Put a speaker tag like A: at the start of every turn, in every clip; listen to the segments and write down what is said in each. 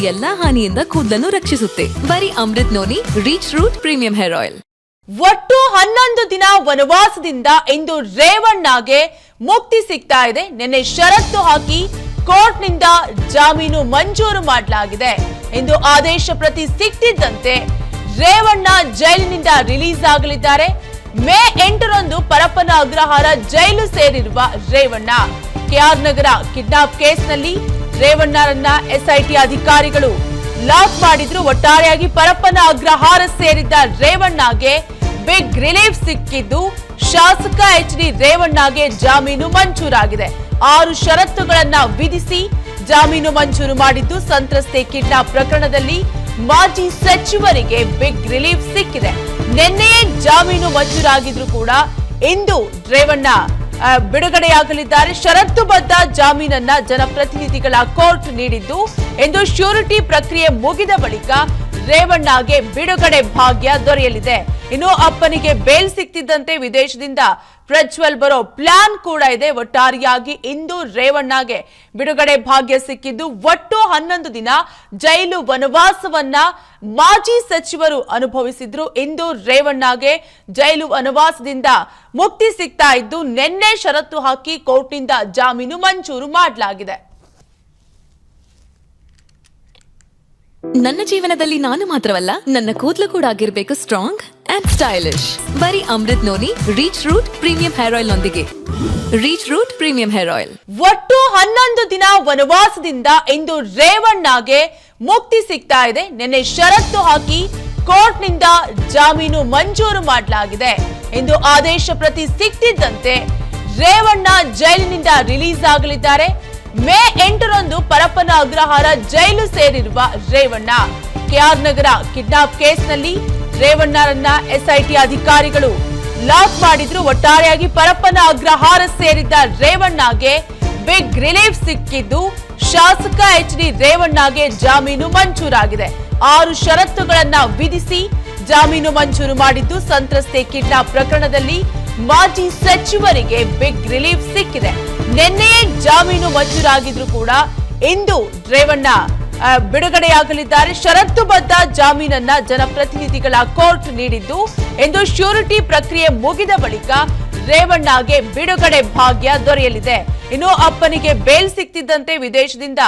A: ಎಲ್ಲಾ ಹಾನಿಯಿಂದ ಕೂದಲನ್ನು ರಕ್ಷಿಸುತ್ತೆ. ಬರೀ Amrit noni reach root premium hair oil.
B: ಒಟ್ಟು 11 ದಿನ ವನವಾಸದಿಂದ ಇಂದು ರೇವಣ್ಣಗೆ ಮುಕ್ತಿ ಸಿಗ್ತಾ ಇದೆ. ನಿನ್ನೆ ಷರತ್ತು ಹಾಕಿ ಕೋರ್ಟ್ನಿಂದ ಜಾಮೀನು ಮಂಜೂರು ಮಾಡಲಾಗಿದೆ. ಇಂದು ಆದೇಶ ಪ್ರತಿ ಸಿಕ್ತಿದ್ದಂತೆ ರೇವಣ್ಣ ಜೈಲಿನಿಂದ ರಿಲೀಸ್ ಆಗಲಿದ್ದಾರೆ. ಮೇ 8ರಂದು ಪರಪ್ಪನ ಅಗ್ರಹಾರ ಜೈಲು ಸೇರಿರುವ ರೇವಣ್ಣ ಕೆಆರ್ ನಗರ ಕಿಡ್ನಾಪ್ ಕೇಸ್ನಲ್ಲಿ ರೇವಣ್ಣರನ್ನ ಎಸ್ಐಟಿ ಅಧಿಕಾರಿಗಳು ಲಾಕ್ ಮಾಡಿದ್ರು. ಒಟ್ಟಾರೆಯಾಗಿ ಪರಪ್ಪನ ಅಗ್ರಹಾರ ಸೇರಿದ್ದ ರೇವಣ್ಣಗೆ ಬಿಗ್ ರಿಲೀಫ್ ಸಿಕ್ಕಿದ್ದು ಶಾಸಕ ಎಚ್.ಡಿ. ರೇವಣ್ಣಗೆ ಜಾಮೀನು ಮಂಜೂರಾಗಿದೆ. 6 ಷರತ್ತುಗಳನ್ನ ವಿಧಿಸಿ ಜಾಮೀನು ಮಂಜೂರು ಮಾಡಿದ್ದು ಸಂತ್ರಸ್ತೆ ಕಿಡ್ನಾಪ್ ಪ್ರಕರಣದಲ್ಲಿ ಮಾಜಿ ಸಚಿವರಿಗೆ ಬಿಗ್ ರಿಲೀಫ್ ಸಿಕ್ಕಿದೆ. ನಿನ್ನೆಯೇ ಜಾಮೀನು ಮಂಜೂರಾಗಿದ್ರು ಕೂಡ ಇಂದು ರೇವಣ್ಣ ಬಿಡುಗಡೆಯಾಗಲಿದ್ದಾರೆ. ಷರತ್ತುಬದ್ಧ ಜಾಮೀನನ್ನ ಜನಪ್ರತಿನಿಧಿಗಳ ಕೋರ್ಟ್ ನೀಡಿದ್ದು ಇಂದು ಶ್ಯೂರಿಟಿ ಪ್ರಕ್ರಿಯೆ ಮುಗಿದ ಬಳಿಕ ರೇವಣ್ಣಗೆ ಬಿಡುಗಡೆ ಭಾಗ್ಯ ದೊರೆಯಲಿದೆ. ಇನ್ನು ಅಪ್ಪನಿಗೆ ಬೇಲ್ ಸಿಕ್ತಿದ್ದಂತೆ ವಿದೇಶದಿಂದ ಪ್ರಜ್ವಲ್ ಬರೋ ಪ್ಲಾನ್ ಕೂಡ ಇದೆ. ಒಟ್ಟಾರೆಯಾಗಿ ಇಂದು ರೇವಣ್ಣಗೆ ಬಿಡುಗಡೆ ಭಾಗ್ಯ ಸಿಕ್ಕಿದ್ದು ಒಟ್ಟು 11 ದಿನ ಜೈಲು ವನವಾಸವನ್ನ ಮಾಜಿ ಸಚಿವರು ಅನುಭವಿಸಿದ್ರು. ಇಂದು ರೇವಣ್ಣಗೆ ಜೈಲು ವನವಾಸದಿಂದ ಮುಕ್ತಿ ಸಿಗ್ತಾ ಇದ್ದು ನಿನ್ನೆ ಷರತ್ತು ಹಾಕಿ ಕೋರ್ಟ್ನಿಂದ ಜಾಮೀನು ಮಂಜೂರು ಮಾಡಲಾಗಿದೆ.
A: ನನ್ನ ಜೀವನದಲ್ಲಿ ನಾನು ಮಾತ್ರವಲ್ಲ, ನನ್ನ ಕೂದಲು ಕೂಡ ಆಗಿರ್ಬೇಕು ಸ್ಟ್ರಾಂಗ್ ಅಂಡ್ ಸ್ಟೈಲಿಶ್. ಬರೀ Amrit noni reach root premium hair oil ನೊಂದಿಗೆ. Reach root premium hair oil.
B: ಒಟ್ಟು 11 ದಿನ ವನವಾಸದಿಂದ ಇಂದು ರೇವಣ್ಣಗೆ ಮುಕ್ತಿ ಸಿಗ್ತಾ ಇದೆ. ನಿನ್ನೆ ಷರತ್ತು ಹಾಕಿ ಕೋರ್ಟ್ನಿಂದ ಜಾಮೀನು ಮಂಜೂರು ಮಾಡಲಾಗಿದೆ. ಇಂದು ಆದೇಶ ಪ್ರತಿ ಸಿಕ್ತಿದ್ದಂತೆ ರೇವಣ್ಣ ಜೈಲಿನಿಂದ ರಿಲೀಸ್ ಆಗಲಿದ್ದಾರೆ. ಮೇ 8ರಂದು ಪರಪ್ಪನ ಅಗ್ರಹಾರ ಜೈಲು ಸೇರಿರುವ ರೇವಣ್ಣ ಕೆಆರ್ ನಗರ ಕಿಡ್ನಾಪ್ ಕೇಸ್ನಲ್ಲಿ ರೇವಣ್ಣರನ್ನ ಎಸ್ಐಟಿ ಅಧಿಕಾರಿಗಳು ಲಾಕ್ ಮಾಡಿದ್ರು. ಒಟ್ಟಾರೆಯಾಗಿ ಪರಪ್ಪನ ಅಗ್ರಹಾರ ಸೇರಿದ್ದ ರೇವಣ್ಣಗೆ ಬಿಗ್ ರಿಲೀಫ್ ಸಿಕ್ಕಿದ್ದು ಶಾಸಕ ಎಚ್.ಡಿ. ರೇವಣ್ಣಗೆ ಜಾಮೀನು ಮಂಜೂರಾಗಿದೆ. 6 ಷರತ್ತುಗಳನ್ನ ವಿಧಿಸಿ ಜಾಮೀನು ಮಂಜೂರು ಮಾಡಿದ್ದು ಸಂತ್ರಸ್ತೆ ಕಿಡ್ನಾಪ್ ಪ್ರಕರಣದಲ್ಲಿ ಮಾಜಿ ಸಚಿವರಿಗೆ ಬಿಗ್ ರಿಲೀಫ್ ಸಿಕ್ಕಿದೆ. ನಿನ್ನೆಯೇ ಜಾಮೀನು ಮಂಜೂರಾಗಿದ್ರು ಕೂಡ ಇಂದು ರೇವಣ್ಣ ಬಿಡುಗಡೆಯಾಗಲಿದ್ದಾರೆ. ಷರತ್ತುಬದ್ಧ ಜಾಮೀನನ್ನ ಜನಪ್ರತಿನಿಧಿಗಳ ಕೋರ್ಟ್ ನೀಡಿದ್ದು ಇಂದು ಶ್ಯೂರಿಟಿ ಪ್ರಕ್ರಿಯೆ ಮುಗಿದ ಬಳಿಕ ರೇವಣ್ಣಗೆ ಬಿಡುಗಡೆ ಭಾಗ್ಯ ದೊರೆಯಲಿದೆ. ಇನ್ನು ಅಪ್ಪನಿಗೆ ಬೇಲ್ ಸಿಕ್ತಿದ್ದಂತೆ ವಿದೇಶದಿಂದ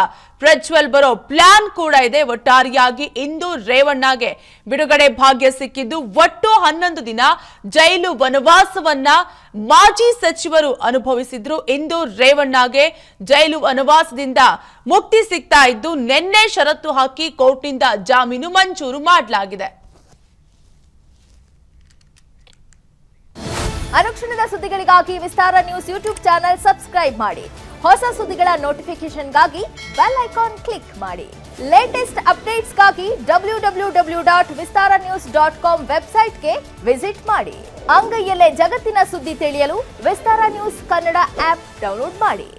B: ಪ್ರಜ್ವಲ್ ಬರೋ ಪ್ಲಾನ್ ಕೂಡ ಇದೆ. ಒಟ್ಟಾರೆಯಾಗಿ ಇಂದು ರೇವಣ್ಣಗೆ ಬಿಡುಗಡೆ ಭಾಗ್ಯ ಸಿಕ್ಕಿದ್ದು ಒಟ್ಟು 11 ದಿನ ಜೈಲು ವನವಾಸವನ್ನ ಮಾಜಿ ಸಚಿವರು ಅನುಭವಿಸಿದ್ರು. ಇಂದು ರೇವಣ್ಣಗೆ ಜೈಲು ವನವಾಸದಿಂದ ಮುಕ್ತಿ ಸಿಗ್ತಾ ಇದ್ದು ನಿನ್ನೆ ಷರತ್ತು ಹಾಕಿ ಕೋರ್ಟ್ನಿಂದ ಜಾಮೀನು ಮಂಜೂರು ಮಾಡಲಾಗಿದೆ.
C: ಅನುಕ್ಷಣದ ಸುದ್ದಿಗಳಿಗಾಗಿ ವಿಸ್ತಾರ ನ್ಯೂಸ್ ಯೂಟ್ಯೂಬ್ ಚಾನೆಲ್ ಸಬ್ಸ್ಕ್ರೈಬ್ ಮಾಡಿ. ಹೊಸ ಸುದ್ದಿಗಳ ನೋಟಿಫಿಕೇಶನ್ಗಾಗಿ ಬೆಲ್ ಐಕಾನ್ ಕ್ಲಿಕ್ ಮಾಡಿ. ಲೇಟೆಸ್ಟ್ ಅಪ್ಡೇಟ್ಸ್ಗಾಗಿ www.vistaranews.com ವೆಬ್ಸೈಟ್ಗೆ ವಿಸಿಟ್ ಮಾಡಿ. ಅಂಗೈಯಲ್ಲೇ ಜಗತ್ತಿನ ಸುದ್ದಿ ತಿಳಿಯಲು ವಿಸ್ತಾರ ನ್ಯೂಸ್ ಕನ್ನಡ ಆಪ್ ಡೌನ್ಲೋಡ್ ಮಾಡಿ.